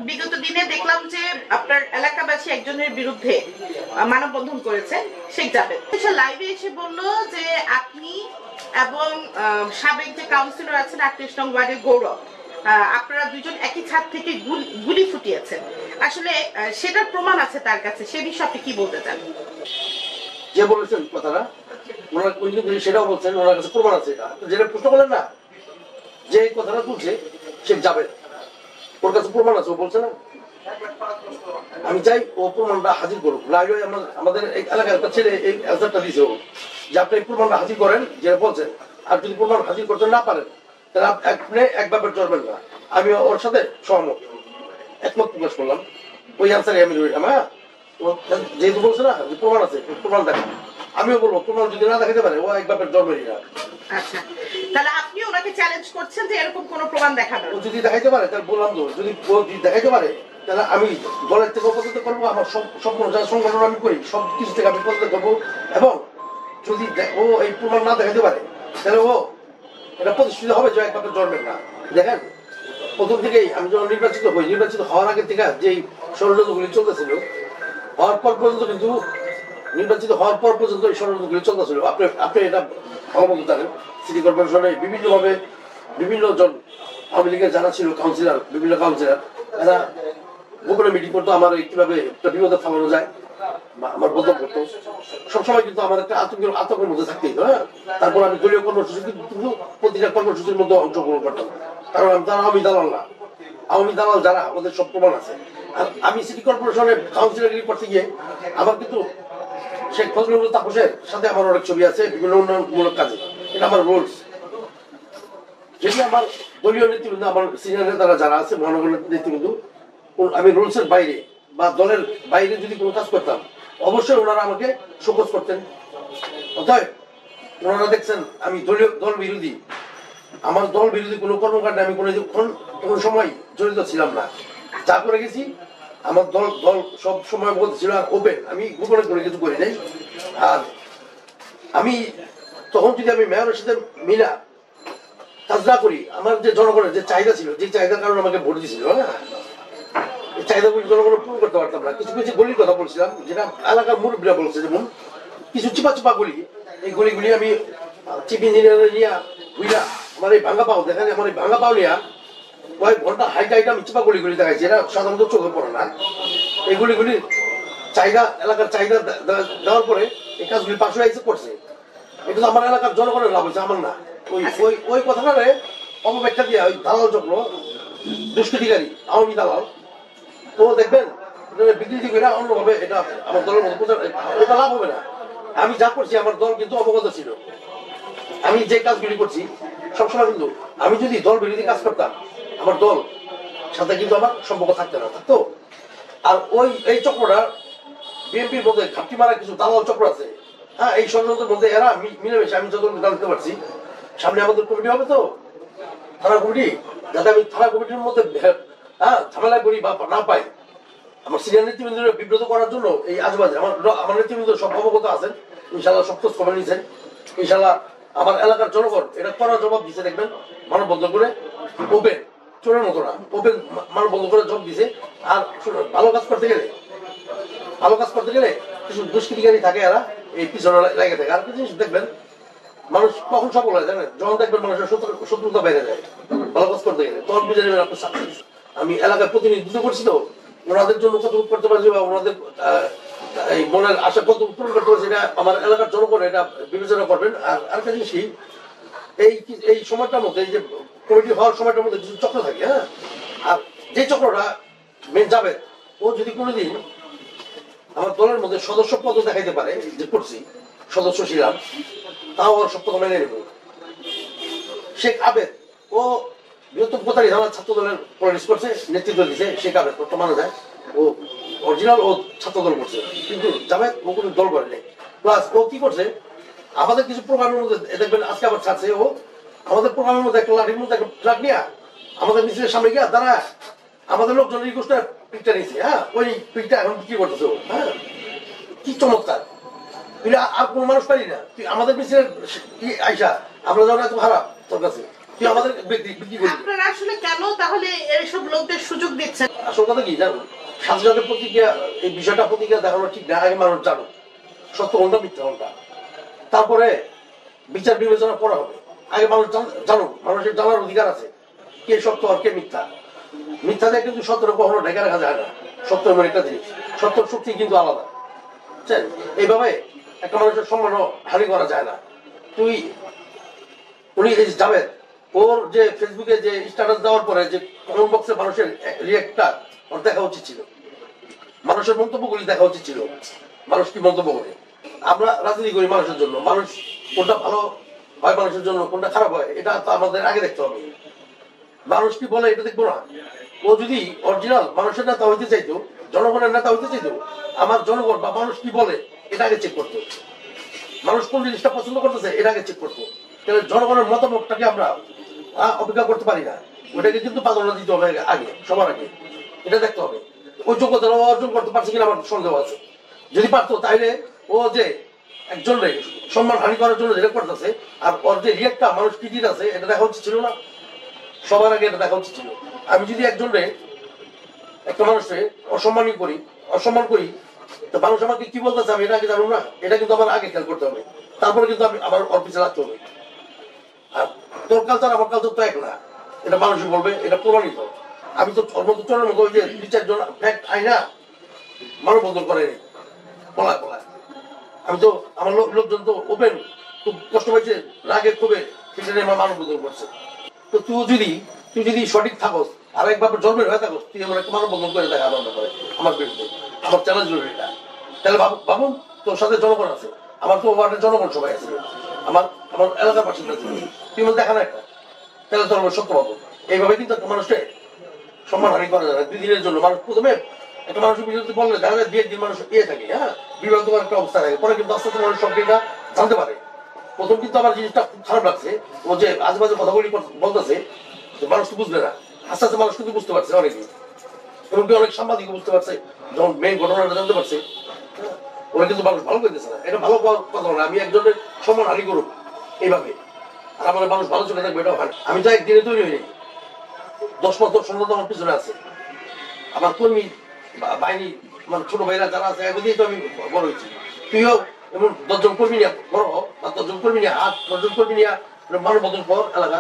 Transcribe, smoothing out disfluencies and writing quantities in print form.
বিগত দিনে দেখলাম যে আপনার এলাকাবাসী একজনের বিরুদ্ধে মানববন্ধন করেছেন, শেখ জাবেদ লাইভে এসে বলল যে আপনি এবং সাবেক যে কাউন্সিলর আছেন 38 নং ওয়ার্ডের গৌরব, আপনারা দুইজন একই ছাদ থেকে গুলি ফুটিয়েছেন। আসলে সেটার প্রমাণ আছে তার কাছে, সে বিষয়ে আপনি কি বলতে চান? যে বলেছেন কথাটা ওনারা সেটাও বলছেন ওনার কাছে প্রমাণ আছে। এটা যেটা প্রশ্ন করলেন না, যে কথাটা তুলছে শেখ জাবেদ, ওর কাছে প্রমাণ আছে, ও বলছে না। আমি চাই ও প্রমাণটা হাজির করুক। লাইভে আমাদের এই এলাকার একটা ছেলে এই অ্যান্সারটা দিয়েছে যে আপনি এই প্রমাণটা হাজির করেন যেটা বলছেন, আর যদি প্রমাণ হাজির করতে না পারেন তাহলে আপনি এক ব্যাপার চলবেন না। আমি ওর সাথে সহমত, একমত প্রকাশ করলাম। ওই অ্যান্সারে আমি হ্যাঁ, যেহেতু বলছে না যে প্রমাণ আছে, প্রমাণ দেখা, আমিও বলবো প্রমাণ যদি না দেখাতে পারে ও এক ব্যাপার জন্মেরই না। আচ্ছা, তাহলে আপনি ওনাকে চ্যালেঞ্জ করছেন যে এরকম কোনো প্রমাণ দেখাবেন? ও যদি দেখাইতে পারে তাহলে বললাম তো, যদি ও দেখাইতে পারে তাহলে আমি দলের থেকে পদত্যাগ করবো, আমার সব যা সংগঠন আমি করি সব কিছু থেকে আমি পদত্যাগ করবো। এবং যদি ও এই প্রমাণ না দেখাইতে পারে তাহলে ও এটা প্রতিষ্ঠিত হবে যে এক ব্যাপার জন্মের না। দেখেন, প্রথম থেকেই আমি যখন নির্বাচিত হই, নির্বাচিত হওয়ার আগে থেকে যেই ষড়যন্ত্রগুলি চলতেছিল, হওয়ার পর পর্যন্ত কিন্তু নির্বাচিত হওয়ার পর পর্যন্ত এই ষড়যন্ত্রগুলি চলতেছিল। আপনি এটা অবগত জানেন, সিটি কর্পোরেশনে বিভিন্নভাবে বিভিন্ন জন আওয়ামী লীগের যারা ছিল কাউন্সিলর, বিভিন্ন কাউন্সিলর, এরা গোপনে মিটিং করতো আমার কিভাবে একটা বিপদে ফালানো যায়, আমার বদল করতো। সবসময় কিন্তু আমার একটা আতঙ্কের মধ্যে থাকতেই। হ্যাঁ, তারপর আমি দলীয় কর্মসূচি কিন্তু প্রতিটা কর্মসূচির মধ্যে অংশগ্রহণ করতাম, কারণ তারা আওয়ামী দালাল না। আওয়ামী দালাল যারা, আমাদের সব প্রমাণ আছে। আর আমি সিটি কর্পোরেশনের কাউন্সিলরগিরি করতে গিয়ে আমার কিন্তু শেখ ফজলুল তাপসের সাথে আমার অনেক ছবি আছে বিভিন্ন উন্নয়নমূলক কাজে। এটা আমার রুলস। যদি আমার দলীয় নেতৃবৃন্দ, আমার সিনিয়র নেতারা যারা আছে, মহানগর নেতৃবৃন্দ, আমি রুলসের বাইরে বা দলের বাইরে যদি কোনো কাজ করতাম অবশ্যই ওনারা আমাকে শোকজ করতেন। অতএব ওনারা দেখছেন আমি দল বিরোধী, আমার দল বিরোধী কোনো কর্মকাণ্ডে আমি কোনো সময় জড়িত ছিলাম না। যা করে গেছি আমার দল সব সময় বলছিল আর ওপেন, আমি গোপনে করে কিছু করি নাই। আর আমি তখন যদি আমি মেয়রের সাথে মিলা কাজ না করি, আমার যে জনগণের যে চাহিদা ছিল, যে চাহিদার কারণে আমাকে ভোট দিয়েছিল, হ্যাঁ, এই চাহিদাগুলি জনগণ পূরণ করতে পারতাম না। কিছু কিছু গলির কথা বলছিলাম যেটা এলাকার মুরব্বীরা বলছে, যেমন কিছু চিপা গলি, এই গলিগুলি আমি চিফ ইঞ্জিনিয়ার নিয়ে বুঝলা আমার এই ভাঙ্গা পাও দেখা যায়, আমার এই ভাঙ্গা পাও নিয়ে কয়েক ঘন্টা হাইটা আমি চিপা গলিগুলি দেখাইছি। এটা সাধারণত চোখে পড়ে না। এই গলিগুলির চাহিদা, এলাকার চাহিদা দেওয়ার পরে এই কাজগুলি পাশ হয়ে করছে। এটা তো আমার এলাকার জনগণের লাভ হয়েছে, আমার না। ওই কথাটারে অপব্যাখ্যা দিয়ে ওই দালাল চক্র, দুষ্কৃতিকারী আওয়ামী দালাল, তো দেখবেন বিকৃতি করে অন্যভাবে এটা আমার দলের মধ্যে প্রচার, ওটা লাভ হবে না। আমি যা করছি আমার দল কিন্তু অবগত ছিল। আমি যে কাজগুলি করছি সবসময় কিন্তু, আমি যদি দল বিরোধী কাজ করতাম আমার দল সাথে কিন্তু আমার সম্পর্ক থাকতে না থাকতো। আর এই চক্রটা বিএনপির মধ্যে ঘাপটি মারা কিছু দালাল চক্র আছে। হ্যাঁ, এই ষড়যন্ত্রের মধ্যে এরা মিলেমিশে, আমি যতটুকু জানতে পারছি, সামনে আমাদের কমিটি হবে তো থানা কমিটি, যাতে আমি থানা কমিটির মধ্যে ঝামেলা করি বা না পাই, আমার সিনিয়র নেতৃবৃন্দ বিব্রত করার জন্য এই আজবাজে আমার নেতৃবৃন্দ সব অবগত আছেন, ইনশাল্লাহ সব খোঁজ খবর নিয়েছেন। ইনশাল্লাহ আমার এলাকার জনগণ এটা করার জবাব দিচ্ছে। দেখবেন মানববন্ধন করে ওপেন, চোরের মতো না, ওপেন মানববন্ধন করে জবাব দিছে। আর ভালো কাজ করতে গেলে কিছু দুষ্কৃতিকারী থাকে, এরা এই পিছনে লেগে থাকে। আর কিছু জিনিস দেখবেন, মানুষ কখন সফল হয় জানেন, যখন দেখবেন মানুষের শত্রুতা বেড়ে যায় ভালো কাজ করতে গেলে, তখন বুঝে নেবেন আপনার সাকসেস। আমি এলাকার প্রতিনিধিত্ব করছি তো, ওনাদের জন্য কত করতে পারছি বা ওনাদের এই মনের আশা কত পূরণ করতে পারছি, এটা আমার এলাকার জনগণ এটা বিবেচনা করবেন। আর আরেকটা জিনিস, এই সময়টার মধ্যে, এই যে কমিটি হওয়ার সময়টার মধ্যে কিছু চক্র থাকে। হ্যাঁ, আর যে চক্রটা মেন যাবে, ও যদি কোনোদিন আমার দলের মধ্যে সদস্য পদ দেখাইতে পারে যে করছি, সদস্য ছিলাম, তাও ওর সব কথা মেনে নেব। শেখ আবেদ, ও বৃহত্তম কোথায় আমার ছাত্র দলের পলিটিক্স করছে, নেতৃত্ব দিচ্ছে। শেখ আবেদ বর্তমানে যায়, ও অরিজিনাল ও ছাত্র দল করছে, কিন্তু জাভেদ ও কোনো দল করে নেই। প্লাস ও কি করছে, আমাদের কিছু প্রোগ্রামের মধ্যে দেখবেন আজকে আবার ছাড়ছে, ও আমাদের প্রোগ্রামের মধ্যে একটা লাঠির মধ্যে একটা ফ্ল্যাগ নিয়ে আমাদের মিছিলের সামনে গিয়া দাঁড়া আমাদের লোকজন রিকোয়েস্টটা পিকটা নিয়েছে। হ্যাঁ, ওই পিকটা এখন বিক্রি করতেছে ও। হ্যাঁ, কি চমৎকার! তুই আর কোন মানুষ পারি না, তুই আমাদের মিছিলের আইসা আমরা যখন এত খারাপ তোর কাছে তুই আমাদের বিক্রি করবি। আপনারা আসলে কেন তাহলে এইসব লোকদের সুযোগ দিচ্ছেন? আসল কথা কি জানো, স্বাধীনতার প্রতিক্রিয়া, এই বিষয়টা প্রতিক্রিয়া দেখানো ঠিক না। আগে মানুষ জানো সত্য কোনটা মিথ্যা কোনটা, তারপরে বিচার বিবেচনা করা হবে। আগে মানুষ জানো, মানুষের জানার অধিকার আছে কে সত্য আর কে মিথ্যা। মিথ্যা দিয়ে কিন্তু সত্যটা কখনো ঢেকে রাখা যায় না। সত্য এমন একটা জিনিস, সত্য শক্তি কিন্তু আলাদা। বুঝছেন? এইভাবে একটা মানুষের সম্মান হানি করা যায় না। তুই উনি যাবেন, ওর যে ফেসবুকে যে স্ট্যাটাস দেওয়ার পরে যে কমেন্ট বক্সে মানুষের রিয়েক্টটা ওর দেখা উচিত ছিল, মানুষের মন্তব্যগুলি দেখা উচিত ছিল। মানুষ কি মন্তব্য করে? আমরা রাজনীতি করি মানুষের জন্য, মানুষ কোনটা ভালো হয় মানুষের জন্য, কোনটা খারাপ হয় এটা তো আমাদের আগে দেখতে হবে। মানুষ কি বলে এটা দেখবো না? ও যদি অরিজিনাল মানুষের নেতা হইতে চাইতো, জনগণের নেতা হইতে চাইতো, আমার জনগণ বা মানুষ কি বলে এটা আগে চেক করতো। মানুষ কোন জিনিসটা পছন্দ করতেছে এটা আগে চেক করতো। তাহলে জনগণের মতামতটাকে আমরা অপেক্ষা করতে পারি না, ওইটাকে কিন্তু প্রাধান্য দিতে হবে আগে, সবার আগে এটা দেখতে হবে। ওই যোগ্যতা অর্জন করতে পারছে কিনা আমার সন্দেহ আছে। যদি পারতো তাহলে ও যে একজন সম্মান হানি করার জন্য যেটা করতেছে, আর ওর যে রিয়েক্টটা মানুষ কি দিতে আছে এটা দেখা উচিত ছিল না? সবার আগে এটা দেখা উচিত ছিল। আমি যদি একটা মানুষকে অসম্মান করি, তো মানুষ আমাকে কি বলতেছে আমি এটা আগে জানো না, এটা কিন্তু আমার আগে খেয়াল করতে হবে। তারপরে কিন্তু আমি আবার ওর পিছনে রাখতে হবে। আর তোর কালচার আমার কালচার তো এক না, এটা মানুষই বলবে, এটা প্রমাণিত। আমি তো ওর মতো চলার মতো ওই যে 2-4 জন ফ্যাক্ট আইনা মানববন্ধন করে পলায়। আমি তো আমার লোকজন তো ওপেন, খুব কষ্ট পাইছে, রাগে ক্ষোভে সেটা নিয়ে আমার মানববন্ধন করছে। তো তুই যদি সঠিক থাকস আর একবার জন্মের হয়ে থাকস, তুই আমার একটা মানববন্ধন করে দেখা আমার ব্যাপারে, আমার বিরুদ্ধে, আমার চ্যালেঞ্জ রইল এটা। তাহলে ভাবুন তোর সাথে জনগণ আছে, আমার তো ওয়ার্ডের জনগণ সবাই আছে, আমার এলাকার বাসিন্দা আছে, তুই আমার দেখা না একটা, তাহলে তোর আমার সত্য পাবো। এইভাবে কিন্তু একটা মানুষকে সম্মান হানি করা যায় না। 2 দিনের জন্য মানুষ প্রথমে একটা মানুষের বিরুদ্ধে বললে দেখা যায় 2-1 দিন মানুষ থাকে, হ্যাঁ, বিভ্রান্তকর একটা অবস্থা থাকে। পরে কিন্তু আস্তে আস্তে মানুষ সব দিনটা জানতে পারে। প্রথম কিন্তু আমার জিনিসটা খুব খারাপ লাগছে, ও যে আজেবাজে কথাগুলি বলতেছে, মানুষ তো বুঝবে না। আস্তে আস্তে মানুষ কিন্তু বুঝতে পারছে, অনেকে, এমনকি অনেক সাংবাদিক বুঝতে পারছে, যখন মেইন ঘটনাটা জানতে পারছে। ওরা কিন্তু মানুষ ভালো করতেছে না, এটা ভালো কথা না। আমি একজনের সম্মান হানি করুক এইভাবে, আর আমার মানুষ ভালো চলে থাকবে, এটা হয় না। আমি তো একদিনে তৈরি হইনি, 10 বছর 16 আমার পিছনে আছে। আমার কর্মী বাহিনী, মানে ছোট ভাইরা যারা আছে এগুলো দিয়ে তো আমি বড় হয়েছি। তুইও এমন 10 জন কর্মী নিয়ে বড়, বা 10 জন কর্মী নিয়ে 8-10 জন কর্মী নিয়ে মানববন্ধন কর এলাকা।